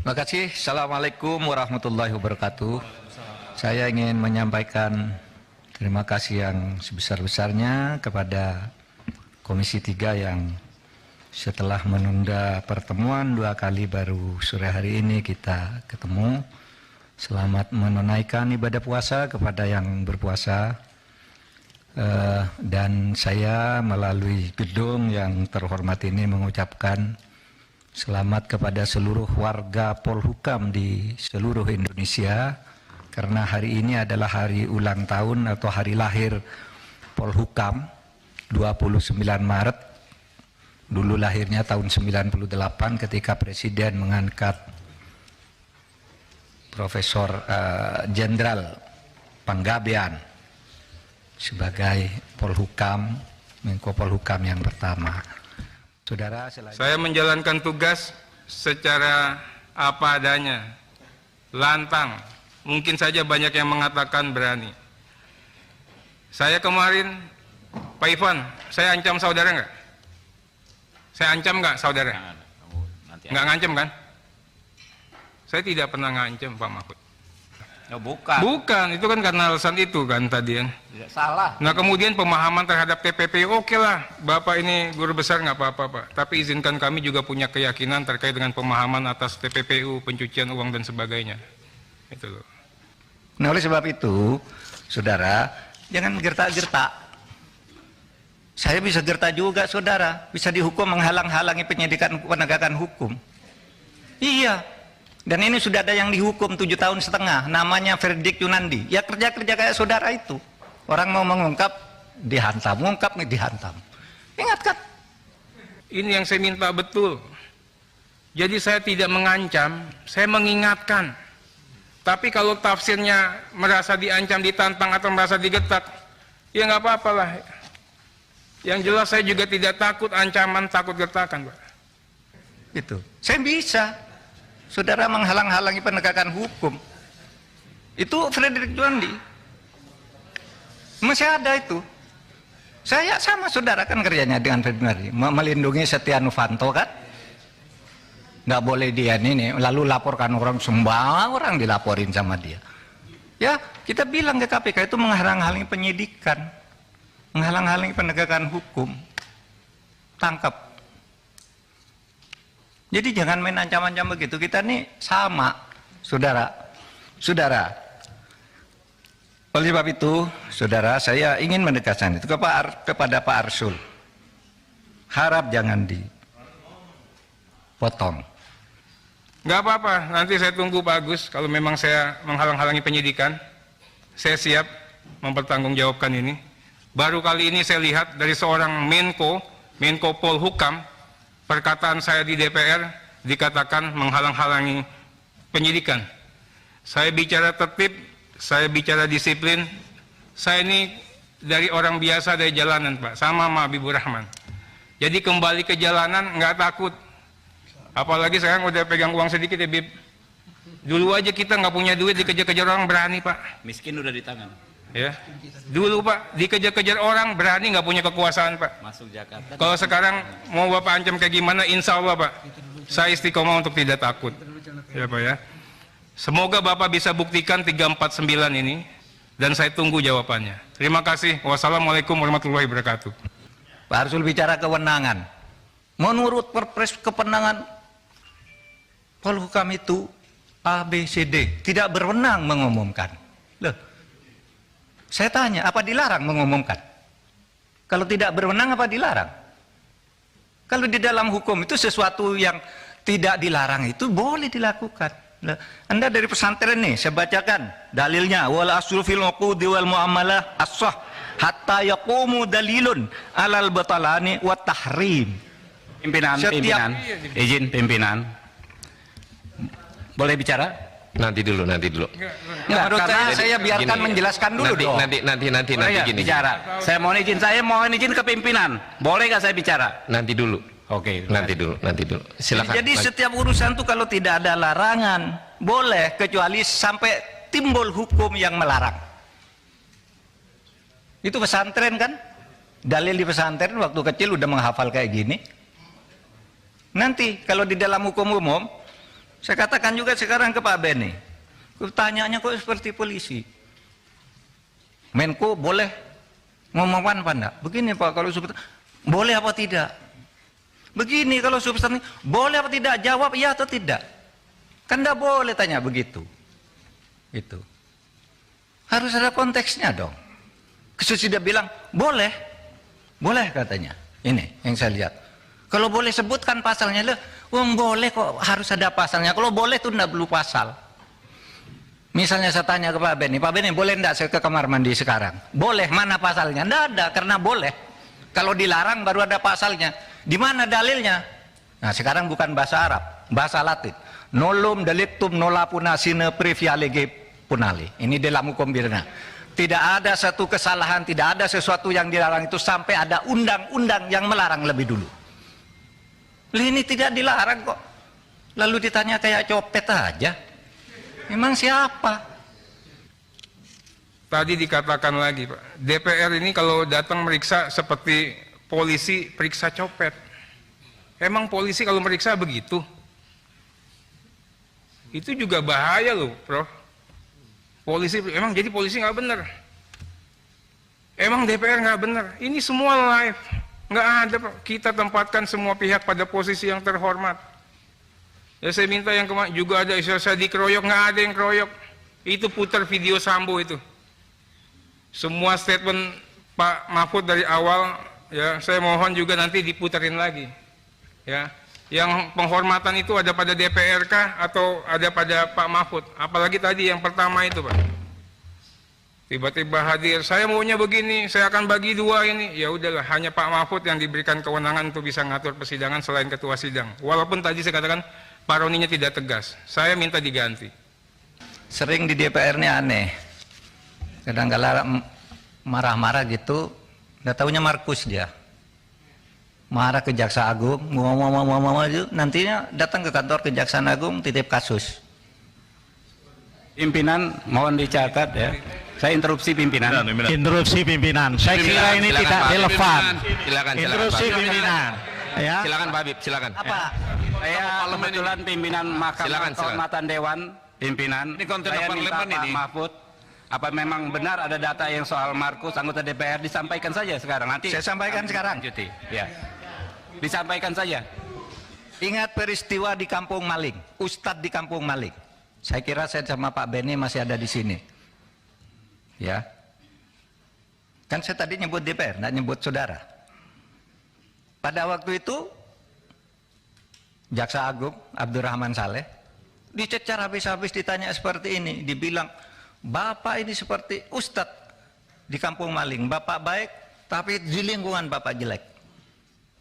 Terima kasih. Assalamualaikum warahmatullahi wabarakatuh. Saya ingin menyampaikan terima kasih yang sebesar-besarnya kepada Komisi 3 yang setelah menunda pertemuan 2 kali baru sore hari ini kita ketemu. Selamat menunaikan ibadah puasa kepada yang berpuasa. Dan saya melalui gedung yang terhormat ini mengucapkan selamat kepada seluruh warga Polhukam di seluruh Indonesia, karena hari ini adalah hari ulang tahun atau hari lahir Polhukam, 29 Maret. Dulu lahirnya tahun 98 ketika Presiden mengangkat Profesor Jenderal Panggabean sebagai Polhukam, Menko Polhukam yang pertama. Saudara, saya menjalankan tugas secara apa adanya, lantang. Mungkin saja banyak yang mengatakan berani. Saya kemarin, Pak Ivan, saya ancam saudara nggak? Saya ancam nggak saudara? Nggak ngancam kan? Saya tidak pernah ngancam, Pak Mahfud. Oh, bukan. Bukan, itu kan karena alasan itu kan tadi kan. Tidak salah. Nah kemudian pemahaman terhadap TPPU, oke lah, Bapak ini guru besar nggak apa-apa Pak. Tapi izinkan kami juga punya keyakinan terkait dengan pemahaman atas TPPU, pencucian uang dan sebagainya. Itu loh. Nah oleh sebab itu, saudara, jangan gertak-gertak. Saya bisa gertak juga, saudara. Bisa dihukum menghalang-halangi penyidikan penegakan hukum. Iya. Dan ini sudah ada yang dihukum 7 tahun setengah, namanya Verdik Yunandi. Ya kerja-kerja kayak saudara itu. Orang mau mengungkap, dihantam. Mengungkap, dihantam. Ingat kan? Ini yang saya minta betul. Jadi saya tidak mengancam, saya mengingatkan. Tapi kalau tafsirnya merasa diancam, ditantang, atau merasa digetak, ya nggak apa-apalah. Yang jelas saya juga tidak takut ancaman, takut gertakan, Pak. Itu. Saya bisa. Saudara menghalang-halangi penegakan hukum. Itu Fredrik Juandi. Masih ada itu. Saya sama saudara kan kerjanya dengan Fredrik Juandi. Melindungi Setia Novanto kan. Nggak boleh dia ini. Lalu laporkan orang, semua orang dilaporin sama dia. Ya kita bilang ke KPK itu menghalang-halangi penyidikan. Menghalang-halangi penegakan hukum. Tangkap. Jadi jangan main ancam-ancam begitu. Kita nih sama, saudara. Saudara. Oleh sebab itu, saudara, saya ingin menegaskan itu kepada Pak Arsul. Harap jangan dipotong. Nggak apa-apa, nanti saya tunggu Pak Agus. Kalau memang saya menghalang-halangi penyidikan, saya siap mempertanggungjawabkan ini. Baru kali ini saya lihat dari seorang Menko Polhukam, perkataan saya di DPR dikatakan menghalang-halangi penyidikan. Saya bicara tertib, saya bicara disiplin. Saya ini dari orang biasa dari jalanan, Pak, sama Habibur Rahman. Jadi kembali ke jalanan nggak takut. Apalagi sekarang udah pegang uang sedikit ya, Bib. Dulu aja kita nggak punya duit, dikejar-kejar orang berani, Pak. Miskin udah di tangan. Ya, dulu Pak dikejar-kejar orang berani, nggak punya kekuasaan Pak. Masuk Jakarta. Kalau sekarang mau Bapak ancam kayak gimana, insya Allah Pak, saya istiqomah untuk tidak takut. Ya Pak ya. Semoga Bapak bisa buktikan 349 ini, dan saya tunggu jawabannya. Terima kasih. Wassalamualaikum warahmatullahi wabarakatuh. Pak Arsul bicara kewenangan. Menurut Perpres kewenangan Polhukam itu A, B, C, D. Tidak berwenang mengumumkan. Loh. Saya tanya, apa dilarang mengumumkan? Kalau tidak berwenang, apa dilarang? Kalau di dalam hukum itu sesuatu yang tidak dilarang itu boleh dilakukan. Anda dari pesantren nih, saya bacakan dalilnya. Wal aslu fil uqudi wal muamalah as-sah hatta yaqumu dalilun alal batalani wa tahrim. Pimpinan, izin pimpinan. Boleh bicara? Nanti dulu. Menurut saya biarkan gini, menjelaskan dulu dong. Nanti gini. Bicara. Saya mohon izin ke pimpinan. Boleh nggak saya bicara? Nanti dulu. Oke. Nanti dulu. Silakan. Jadi setiap urusan tuh kalau tidak ada larangan, boleh, kecuali sampai timbul hukum yang melarang. Itu pesantren kan? Dalil di pesantren waktu kecil udah menghafal kayak gini. Nanti kalau di dalam hukum umum Saya katakan juga sekarang ke Pak Beni. Tanyanya kok seperti polisi. Menko boleh ngomongkan apa enggak? Begini Pak, kalau substansi boleh apa tidak? Begini kalau substansi boleh apa tidak? Jawab iya atau tidak. Kan enggak boleh tanya begitu. Itu. Harus ada konteksnya dong. Sesudah bilang boleh. Boleh katanya. Ini yang saya lihat. Kalau boleh sebutkan pasalnya loh. Boleh kok harus ada pasalnya. Kalau boleh tuh enggak perlu pasal. Misalnya saya tanya ke Pak Beni, boleh enggak saya ke kamar mandi sekarang? Boleh, mana pasalnya? Enggak ada, karena boleh. Kalau dilarang baru ada pasalnya. Di mana dalilnya? Nah sekarang bukan bahasa Arab, bahasa Latin. Nolum delictum nola puna sine previa lege punali. Ini dalam hukum pidana. Tidak ada satu kesalahan, tidak ada sesuatu yang dilarang itu sampai ada undang-undang yang melarang lebih dulu. Ini tidak dilarang kok. Lalu ditanya kayak copet aja. Memang siapa? Tadi dikatakan lagi Pak, DPR ini kalau datang meriksa seperti polisi periksa copet. Emang polisi kalau meriksa begitu? Itu juga bahaya loh Prof. Polisi, emang jadi polisi nggak benar? Emang DPR nggak benar? Ini semua live. Nggak ada Pak. Kita tempatkan semua pihak pada posisi yang terhormat. Ya saya minta yang kemarin juga ada isu saya dikeroyok, nggak ada yang keroyok. Itu putar video Sambo itu. Semua statement Pak Mahfud dari awal, ya saya mohon juga nanti diputarin lagi. Ya, yang penghormatan itu ada pada DPR kah atau ada pada Pak Mahfud? Apalagi tadi yang pertama itu Pak. Tiba-tiba hadir, saya maunya begini, saya akan bagi dua ini. Ya udahlah, hanya Pak Mahfud yang diberikan kewenangan untuk bisa ngatur persidangan selain ketua sidang. Walaupun tadi saya katakan Pak Roninya tidak tegas, saya minta diganti. Sering di DPR ini aneh. Kadang-kadang marah-marah gitu, nggak taunya Markus dia. Marah ke Jaksa Agung, ngomong itu, nantinya datang ke kantor Kejaksaan Agung titip kasus. Pimpinan mohon dicatat ya. Saya interupsi pimpinan. Interupsi pimpinan. Saya kira ini Silakan, tidak Pak. relevan. Silakan, Interupsi Pak. pimpinan. Ya. Silakan Pak Habib, silakan. Apa? Saya kebetulan pimpinan Mahkamah Silakan. Kehormatan Dewan, pimpinan. Ini konten Saya minta parlemen Pak ini. Mahfud, apa memang benar ada data yang soal Markus anggota DPR, disampaikan saja sekarang. Nanti Saya sampaikan sekarang. lanjuti. Ya. Disampaikan saja. Ingat peristiwa di Kampung Maling, Ustadz di Kampung Maling. Saya kira saya sama Pak Beni masih ada di sini. Ya. Kan saya tadi nyebut DPR, nggak nyebut saudara. Pada waktu itu Jaksa Agung Abdurrahman Saleh dicecar habis-habis, ditanya seperti ini, dibilang Bapak ini seperti Ustadz di Kampung Maling, Bapak baik tapi di lingkungan Bapak jelek.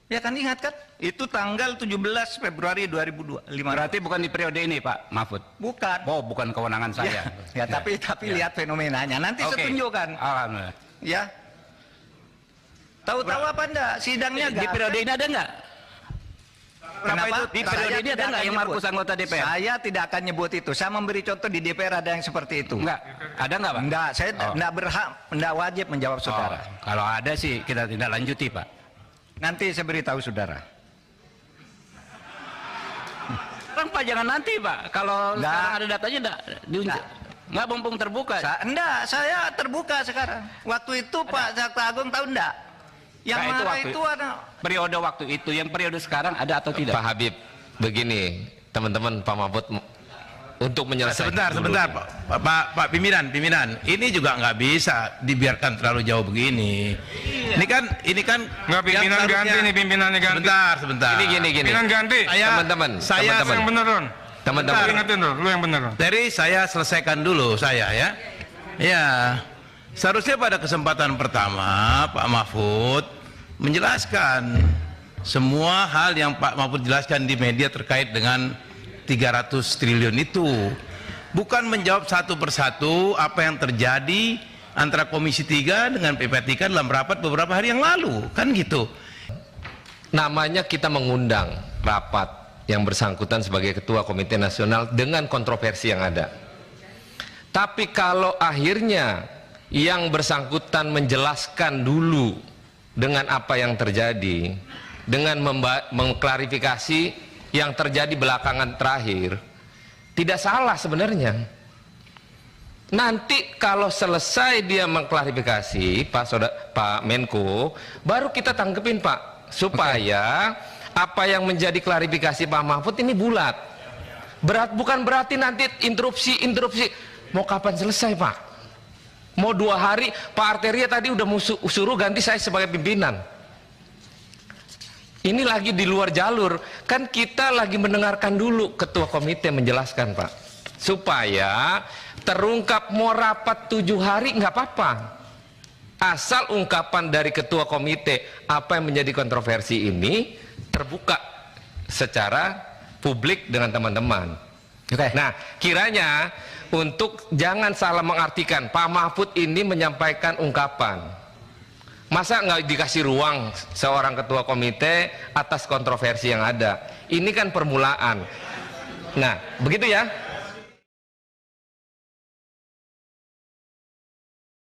Ya kan, ingat kan? Itu tanggal 17 Februari 2002. Berarti bukan di periode ini Pak Mahfud? Bukan. Oh, bukan kewenangan saya. Ya, tapi lihat fenomenanya. Nanti Oke. saya tunjukkan. Alhamdulillah. Ya. Tahu-tahu apa enggak? Sidangnya Di periode ini ada nggak? Kenapa? Di periode ini ada nggak yang Markus anggota DPR? Saya tidak akan nyebut itu. Saya memberi contoh di DPR ada yang seperti itu. Enggak. Ada nggak Pak? Enggak, saya Oh. enggak berhak, enggak wajib menjawab saudara. Kalau ada sih kita tidak lanjuti Pak. Nanti saya beritahu saudara. Sekarang Pak jangan nanti Pak. Kalau Nggak. sekarang ada datanya enggak nggak mumpung terbuka. Saya terbuka sekarang. Waktu itu Pak Jaksa Agung tahu enggak? Yang Nah, marah itu ada. Periode waktu itu, yang periode sekarang ada atau tidak? Pak Habib, begini, teman-teman Pak Mahfud untuk menyelesaikan. Sebentar, Pak pimpinan. Ini juga nggak bisa dibiarkan terlalu jauh begini. Ini kan Nggak, pimpinan yang ganti nih, pimpinannya ganti. Sebentar. Ini gini. Pimpinan ganti. Teman-teman, saya Lu yang bener Ron. teman-teman. Lu ingetin Ron, lu yang bener Ron. Dari saya selesaikan dulu saya ya. Ya, seharusnya pada kesempatan pertama Pak Mahfud menjelaskan semua hal yang Pak Mahfud jelaskan di media terkait dengan 300 triliun itu. Bukan menjawab satu persatu apa yang terjadi antara Komisi 3 dengan PPATK dalam rapat beberapa hari yang lalu. Kan gitu. Namanya kita mengundang rapat yang bersangkutan sebagai Ketua Komite Nasional dengan kontroversi yang ada. Tapi kalau akhirnya yang bersangkutan menjelaskan dulu dengan apa yang terjadi, dengan mengklarifikasi yang terjadi belakangan terakhir, Tidak salah sebenarnya. Nanti kalau selesai dia mengklarifikasi Pak Menko, baru kita tanggepin Pak, supaya apa yang menjadi klarifikasi Pak Mahfud ini bulat. Bukan berarti nanti interupsi. Mau kapan selesai Pak? Mau 2 hari? Pak Arteria tadi udah suruh ganti saya sebagai pimpinan. Ini lagi di luar jalur. Kan kita lagi mendengarkan dulu ketua komite menjelaskan Pak, supaya terungkap. Mau rapat 7 hari nggak apa-apa, asal ungkapan dari ketua komite apa yang menjadi kontroversi ini terbuka secara publik dengan teman-teman. Nah, kiranya untuk jangan salah mengartikan, Pak Mahfud ini menyampaikan ungkapan, masa nggak dikasih ruang seorang ketua komite atas kontroversi yang ada. Ini kan permulaan. Nah, begitu ya.